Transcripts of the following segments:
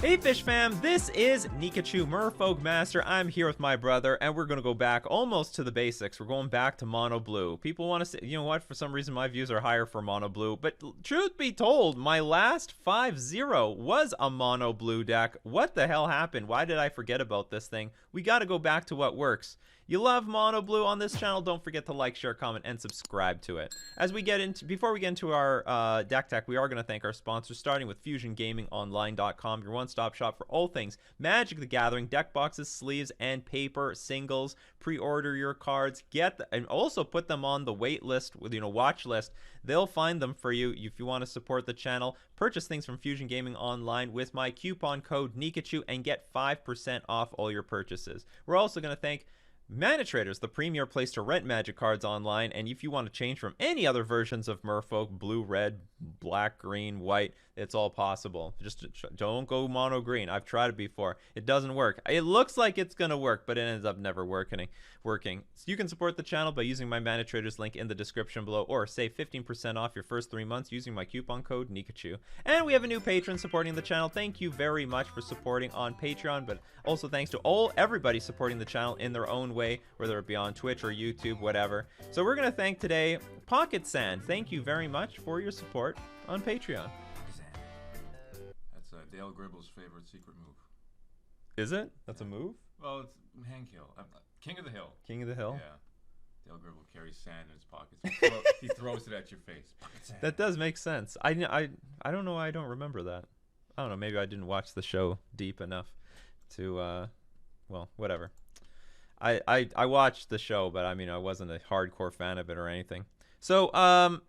Hey Fish Fam, this is Nikachu, Merfolk Master. I'm here with my brother, and we're going to go back almost to the basics. We're going back to Mono Blue. People want to say, you know what, for some reason my views are higher for Mono Blue, but truth be told, my last 5-0 was a Mono Blue deck. What the hell happened? Why did I forget about this thing? We got to go back to what works. You love Mono Blue on this channel, don't forget to like, share, comment, and subscribe to it. As we get into, before we get into our deck tech, we are going to thank our sponsors, starting with FusionGamingOnline.com, your one-stop shop for all things Magic the Gathering, deck boxes, sleeves, and paper singles. Pre-order your cards, and also put them on the wait list, watch list. They'll find them for you if you want to support the channel. Purchase things from Fusion Gaming Online with my coupon code Nikachu and get 5% off all your purchases. We're also going to thank Mana Traders, the premier place to rent Magic cards online, and if you want to change from any other versions of Merfolk, blue, red, black, green, white, it's all possible. Just don't go mono green. I've tried it before. It doesn't work. It looks like it's going to work, but it ends up never working. So you can support the channel by using my Mana Traders link in the description below, or save 15% off your first 3 months using my coupon code Nikachu. And we have a new patron supporting the channel. Thank you very much for supporting on Patreon, but also thanks to everybody supporting the channel in their own way, whether it be on Twitch or YouTube, whatever. So we're going to thank today Pocket Sand. Thank you very much for your support on Patreon. That's Dale Gribble's favorite secret move. Is it? That's a move? Well, it's hand kill. King of the Hill. King of the Hill? Yeah. Dale Gribble carries sand in his pockets. He throws it at your face. That does make sense. I don't know why I don't remember that. I don't know. Maybe I didn't watch the show deep enough to, well, whatever. I watched the show, but I mean, I wasn't a hardcore fan of it or anything. So,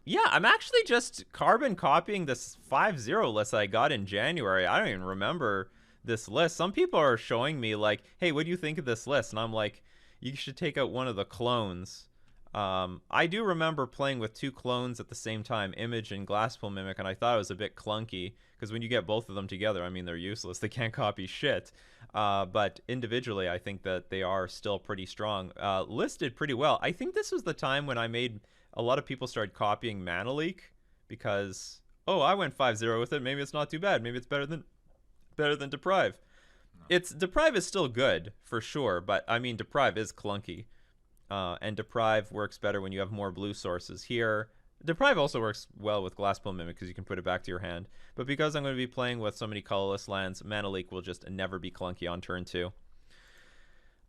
yeah, I'm actually just carbon copying this 5-0 list I got in January. I don't even remember this list. Some people are showing me like, hey, what do you think of this list? And I'm like, you should take out one of the clones. I do remember playing with 2 clones at the same time, Image and Glasspool Mimic, and I thought it was a bit clunky, because when you get both of them together, I mean, they're useless. They can't copy shit. But individually, I think that they are still pretty strong. Listed pretty well. I think this was the time when a lot of people started copying Mana Leak, because, oh, I went 5-0 with it. Maybe it's not too bad. Maybe it's better than Deprive. No. Deprive is still good, for sure, but, I mean, Deprive is clunky. And Deprive works better when you have more blue sources. Here, Deprive also works well with Glasspool Mimic because you can put it back to your hand. But because I'm going to be playing with so many colorless lands, Mana Leak will just never be clunky on turn 2.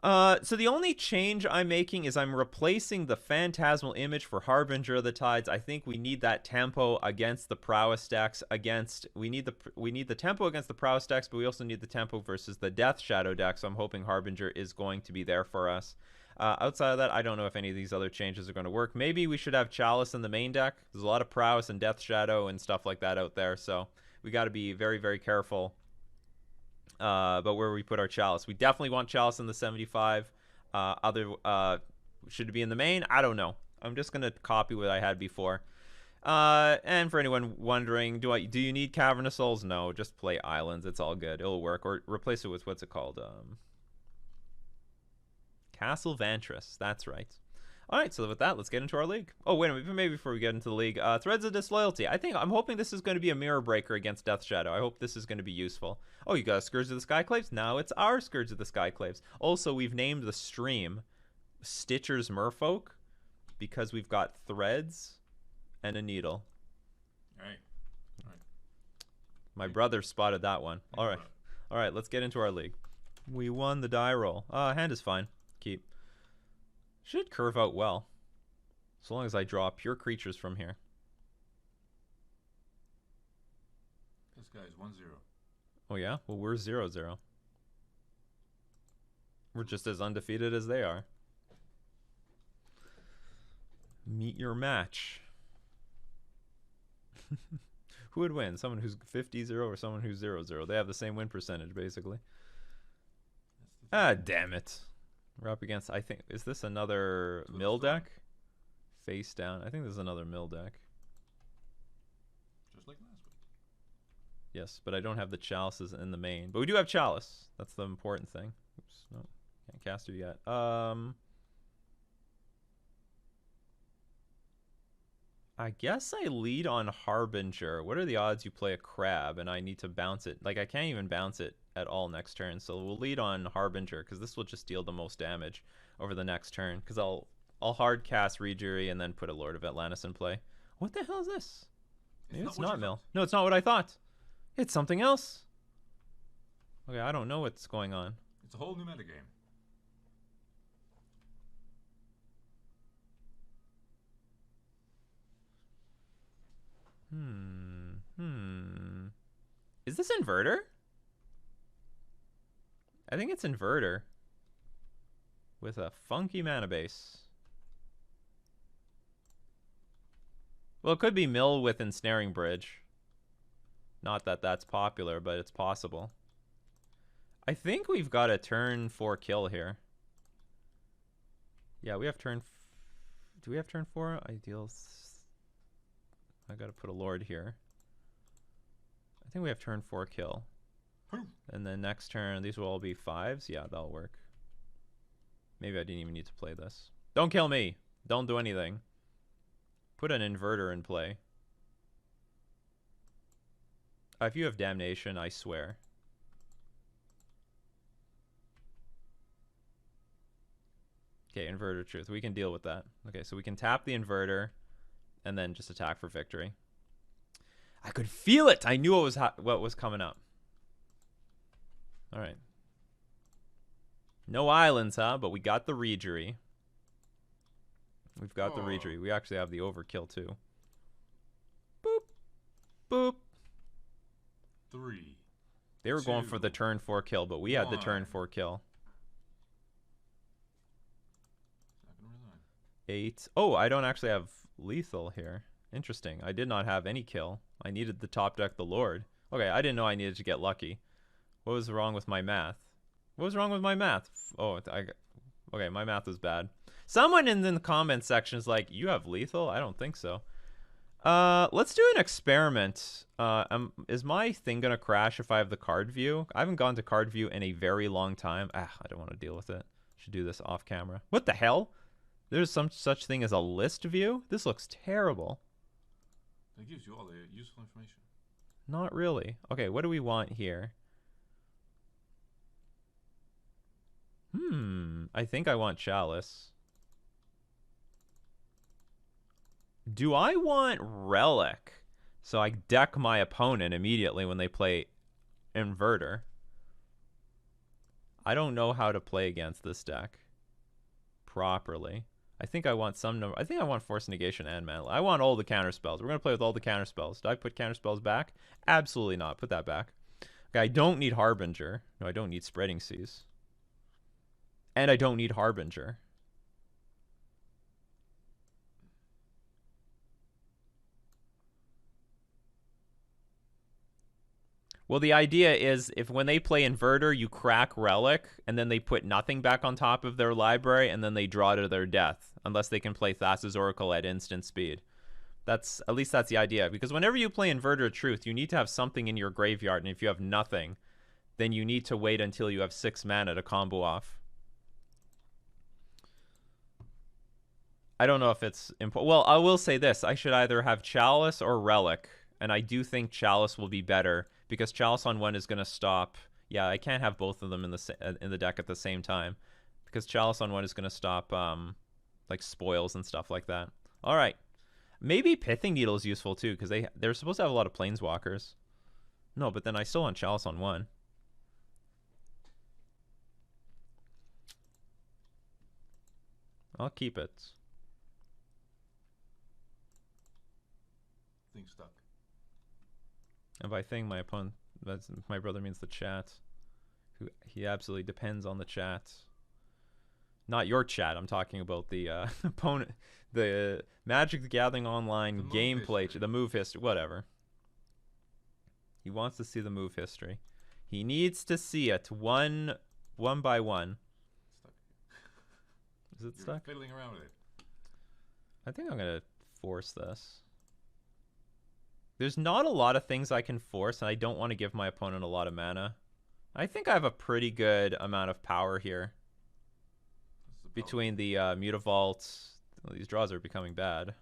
So the only change I'm making is I'm replacing the Phantasmal Image for Harbinger of the Tides. I think we need that tempo against the Prowess decks. We need the tempo against the Prowess decks, but we also need the tempo versus the Death Shadow deck. So I'm hoping Harbinger is going to be there for us. Outside of that, I don't know if any of these other changes are going to work. Maybe we should have Chalice in the main deck. There's a lot of Prowess and Death Shadow and stuff like that out there, so we got to be very, very careful about where we put our Chalice. We definitely want Chalice in the 75. Should it be in the main? I don't know. I'm just going to copy what I had before. And for anyone wondering, do you need Cavernous Souls? No, just play Islands. It's all good. It'll work. Or replace it with, what's it called? Castle Vantress, that's right. All right, so with that, let's get into our league. Oh, wait a minute, maybe before we get into the league, Threads of Disloyalty. I'm hoping this is going to be a mirror breaker against Death Shadow. I hope this is going to be useful. Oh, you got a Scourge of the Skyclaves? Now it's our Scourge of the Skyclaves. Also, we've named the stream Stitcher's Merfolk because we've got threads and a needle. All right. My brother spotted that one. All right, let's get into our league. We won the die roll. Hand is fine. Keep. Should curve out well, so long as I draw pure creatures from here. This guy's 1-0. Oh yeah? Well, we're 0-0. We're just as undefeated as they are. Meet your match. Who would win? Someone who's 50-0 or someone who's 0-0? They have the same win percentage, basically. Ah, damn it. We're up against, I think, is this another mill deck? Face down. I think this is another mill deck. Just like last week. Yes, but I don't have the chalices in the main. But we do have chalice. That's the important thing. Oops, no. Can't cast it yet. I guess I lead on Harbinger. What are the odds you play a crab and I need to bounce it? Like, I can't even bounce it at all next turn. So we'll lead on Harbinger because this will just deal the most damage over the next turn. Because I'll hard cast Rejury and then put a Lord of Atlantis in play. What the hell is this? Maybe it's not Mill. No, it's not what I thought. It's something else. Okay, I don't know what's going on. It's a whole new metagame. Is this Inverter? I think it's Inverter. With a funky mana base. Well, it could be Mill with Ensnaring Bridge. Not that that's popular, but it's possible. I think we've got a turn 4 kill here. Yeah, we have turn... Do we have turn 4? Ideal... I gotta put a Lord here. I think we have turn 4 kill. And then next turn, these will all be 5s. Yeah, that'll work. Maybe I didn't even need to play this. Don't kill me. Don't do anything. Put an Inverter in play. If you have Damnation, I swear. Okay, Inverter Truth. We can deal with that. Okay, so we can tap the Inverter and then just attack for victory. I could feel it. I knew what was coming up. All right. No islands, huh? But we got the Rejury. We've got the Rejury. We actually have the Overkill, too. Boop. Boop. 3. They were going for the turn 4 kill, but we had the turn 4 kill. 8. Oh, I don't actually have lethal here. Interesting. I did not have any kill. I needed the top deck the Lord. Okay, I didn't know I needed to get lucky. What was wrong with my math? What was wrong with my math? Oh, okay, my math was bad. Someone in the comment section is like, you have lethal? I don't think so. Let's do an experiment. Is my thing gonna crash if I have the card view? I haven't gone to card view in a very long time. I don't want to deal with it. Should do this off camera. What the hell? There's some such thing as a list view? This looks terrible. It gives you all the useful information. Not really. Okay, what do we want here? I think I want Chalice. Do I want Relic? So I deck my opponent immediately when they play Inverter. I don't know how to play against this deck properly. I think I want some number. I think I want Force Negation and Mana. I want all the counter spells. We're going to play with all the counter spells. Did I put counter spells back? Absolutely not. Put that back. Okay, I don't need Harbinger. No, I don't need Spreading Seas. And I don't need Harbinger. Well, the idea is if when they play Inverter, you crack Relic, and then they put nothing back on top of their library, and then they draw to their death, unless they can play Thassa's Oracle at instant speed. At least that's the idea. Because whenever you play Inverter Truth, you need to have something in your graveyard, and if you have nothing, then you need to wait until you have 6 mana to combo off. I don't know if it's important. Well, I will say this. I should either have Chalice or Relic, and I do think Chalice will be better, because Chalice on 1 is going to stop. Yeah, I can't have both of them in the deck at the same time, because Chalice on 1 is going to stop like spoils and stuff like that. All right. Maybe Pithing Needle is useful too, because they're supposed to have a lot of Planeswalkers. No, but then I still want Chalice on 1. I'll keep it. Thing stuck. And by thing, my opponent, my brother means the chat. He absolutely depends on the chat. Not your chat. I'm talking about the opponent, the Magic the Gathering Online gameplay, the move history, whatever. He wants to see the move history. He needs to see it one by one. Stuck. Is it You're stuck? fiddling around with it. I think I'm gonna force this. There's not a lot of things I can force, and I don't want to give my opponent a lot of mana. I think I have a pretty good amount of power here. Between the Mutavault. Well, these draws are becoming bad.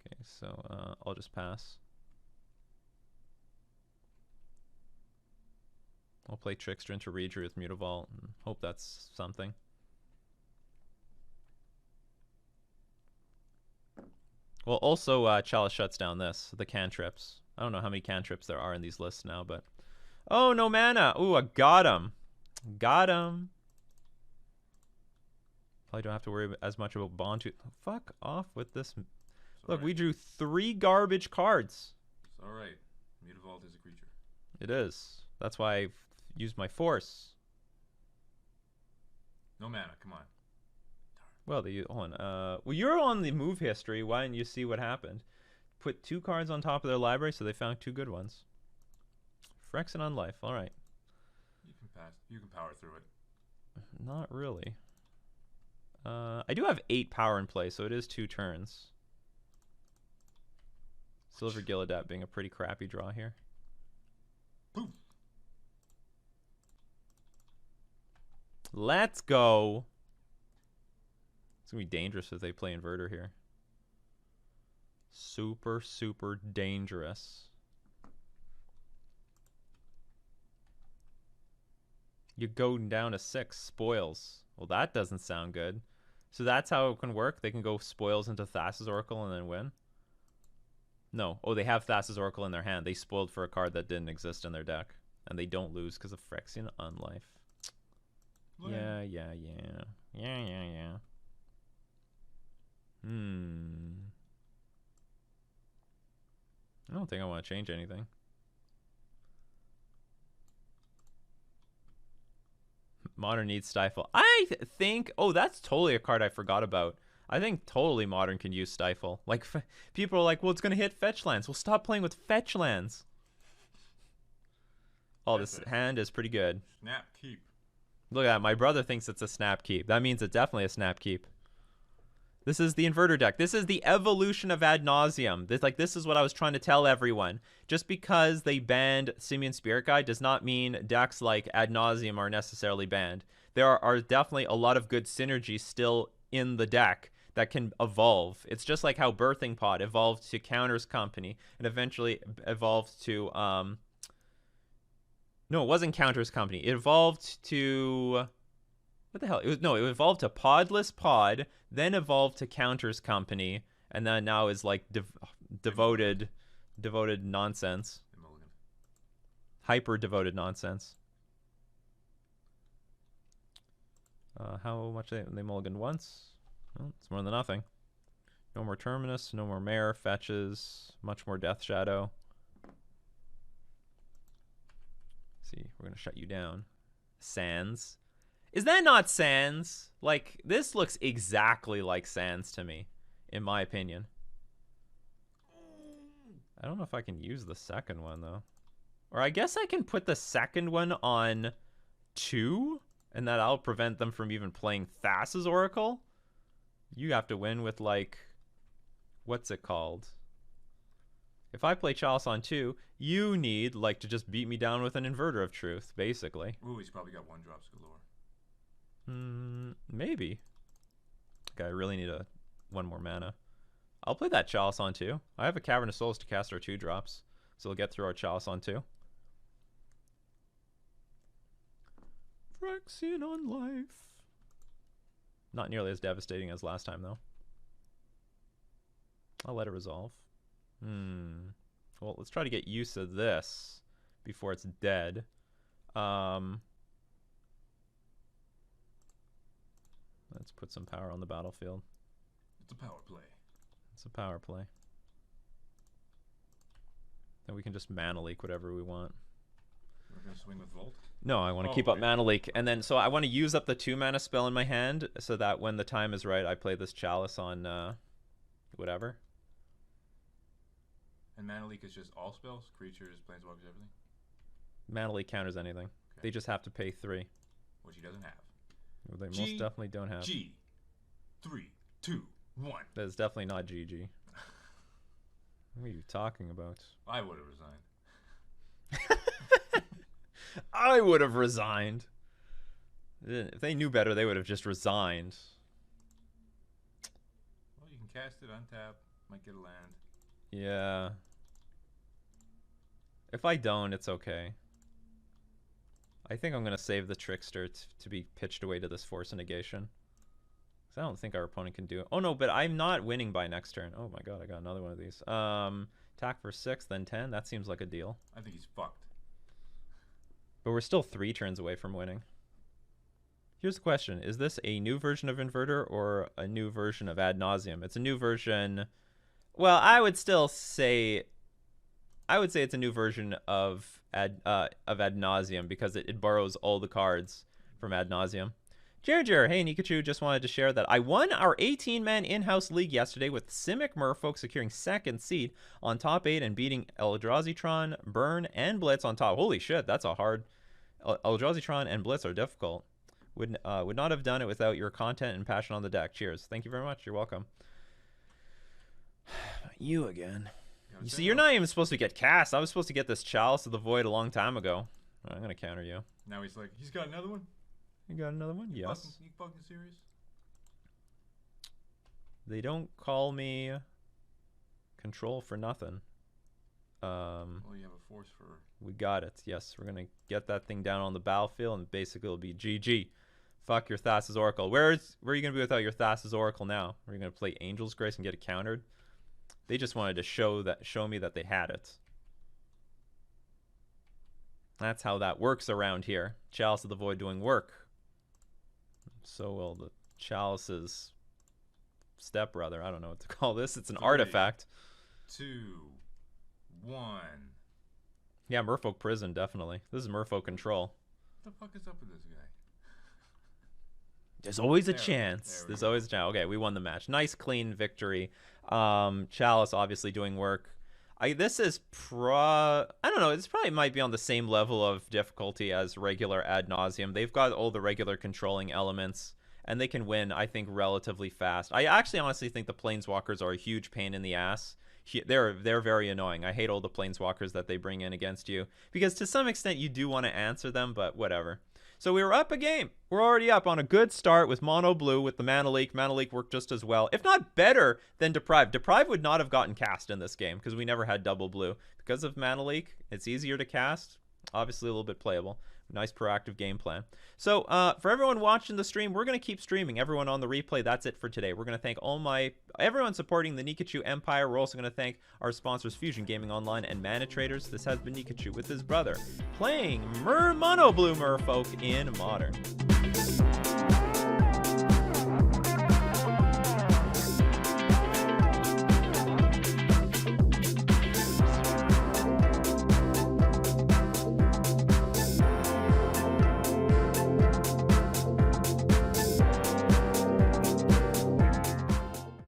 Okay, so I'll just pass. I'll play Trickster into Reader with Mutavault and hope that's something. Well, also, Chalice shuts down this, the cantrips. I don't know how many cantrips there are in these lists now, but... Oh, no mana! Ooh, I got him! Got him! Probably don't have to worry as much about Bond. Fuck off with this. Look, we drew 3 garbage cards. It's alright. Mutavault is a creature. It is. That's why I've used my force. No mana, come on. Well, hold on. Well, you're on the move history. Why didn't you see what happened? Put 2 cards on top of their library, so they found 2 good ones. Phyrexian on life. All right. You can pass. You can power through it. Not really. I do have 8 power in play, so it is 2 turns. Silver Gillidat being a pretty crappy draw here. Boom. Let's go. It's going to be dangerous if they play Inverter here. Super, super dangerous. You're going down to 6 spoils. Well, that doesn't sound good. So that's how it can work? They can go spoils into Thassa's Oracle and then win? No. Oh, they have Thassa's Oracle in their hand. They spoiled for a card that didn't exist in their deck. And they don't lose because of Phyrexian Unlife. Yeah. I don't think I want to change anything. Modern needs Stifle. I think... Oh, that's totally a card I forgot about. I think totally Modern can use Stifle. Like, people are like, well, it's going to hit fetch lands. Well, stop playing with fetch lands. Oh, this hand is pretty good. Snap keep. Look at that. My brother thinks it's a snap keep. That means it's definitely a snap keep. This is the Inverter deck. This is the evolution of Ad Nauseam. This is what I was trying to tell everyone. Just because they banned Simian Spirit Guide does not mean decks like Ad Nauseam are necessarily banned. There are definitely a lot of good synergies still in the deck that can evolve. It's just like how Birthing Pod evolved to Counters Company and eventually evolved to... No, it wasn't Counters Company. It evolved to... What the hell? It evolved to Podless Pod, then evolved to Counters Company, and then now is like devoted nonsense. Hyper devoted nonsense. How much they mulliganed once? Well, it's more than nothing. No more Terminus, no more Mare, fetches, much more Death Shadow. See, we're gonna shut you down. Sands. Is that not Sands? Like, this looks exactly like Sands to me, in my opinion. I don't know if I can use the second one, though. Or I guess I can put the second one on 2, and that'll prevent them from even playing Thassa's Oracle? You have to win with, like, what's it called? If I play Chalice on 2, you need, like, to just beat me down with an Inverter of Truth, basically. Ooh, he's probably got 1-drops galore. Maybe. Okay, I really need 1 more mana. I'll play that Chalice on 2. I have a Cavern of Souls to cast our 2-drops, so we'll get through our Chalice on 2. Phyrexian on life. Not nearly as devastating as last time, though. I'll let it resolve. Well, let's try to get use of this before it's dead. Let's put some power on the battlefield. It's a power play. It's a power play. Then we can just mana leak whatever we want. We're going to swing with Volt? No, I want to keep up mana leak. And then, so I want to use up the 2 mana spell in my hand so that when the time is right, I play this Chalice on whatever. And mana leak is just all spells? Creatures, planeswalkers, everything? Mana leak counters anything. Okay. They just have to pay 3. Which he doesn't have. Well, they most definitely don't have. G. 3, 2, 1. That is definitely not GG. What are you talking about? I would have resigned. I would have resigned. If they knew better, they would have just resigned. Well, you can cast it, untap, Might get a land. Yeah. If I don't, it's okay. I think I'm going to save the Trickster to be pitched away to this Force of Negation. I don't think our opponent can do it. Oh, no, but I'm not winning by next turn. Oh, my God, I got another one of these. Attack for 6, then 10. That seems like a deal. I think he's fucked. But we're still 3 turns away from winning. Here's the question. Is this a new version of Inverter or a new version of Ad Nauseam? It's a new version. Well, I would say it's a new version of Ad Nauseam because it borrows all the cards from Ad Nauseam. Jer, hey Nikachu, just wanted to share that I won our 18-man in-house league yesterday with Simic Merfolk securing 2nd seed on top 8 and beating Eldrazi, Burn, and Blitz on top. Holy shit, that's a hard... Eldrazi and Blitz are difficult. Would not have done it without your content and passion on the deck. Cheers. Thank you very much. You're welcome. You again. You see, you're not even supposed to get cast. I was supposed to get this Chalice of the Void a long time ago. I'm going to counter you. Now he's like, he's got another one? You got another one? Yes. You fucking serious? They don't call me control for nothing. Well, you have a force for... We got it. Yes, we're going to get that thing down on the battlefield, and basically it'll be GG. Fuck your Thassa's Oracle. Where are you going to be without your Thassa's Oracle now? Are you going to play Angel's Grace and get it countered? They just wanted to show me that they had it. That's how that works around here. Chalice of the Void doing work. So will the Chalice's stepbrother. I don't know what to call this. It's an 3, artifact. 2, 1. Yeah, Merfolk Prison, definitely. This is Merfolk Control. What the fuck is up with this guy? There's always a chance. There's always a chance. Okay, we won the match. Nice, clean victory. Chalice obviously doing work. This is I don't know. This probably might be on the same level of difficulty as regular Ad Nauseam. They've got all the regular controlling elements, and they can win, I think, relatively fast. I actually honestly think the Planeswalkers are a huge pain in the ass. They're very annoying. I hate all the Planeswalkers that they bring in against you, because to some extent you do want to answer them, but whatever. So we were up a game. We're already up on a good start with Mono Blue with the Mana Leak. Mana Leak worked just as well, if not better than Deprive. Deprive would not have gotten cast in this game because we never had double blue. Because of Mana Leak, it's easier to cast. Obviously a little bit playable. Nice proactive game plan. So for everyone watching the stream, we're going to keep streaming. Everyone on the replay, that's it for today. We're going to thank everyone supporting the Nikachu Empire. We're also going to thank our sponsors, Fusion Gaming Online and Mana Traders. This has been Nikachu with his brother, playing Mono Blue Merfolk in Modern.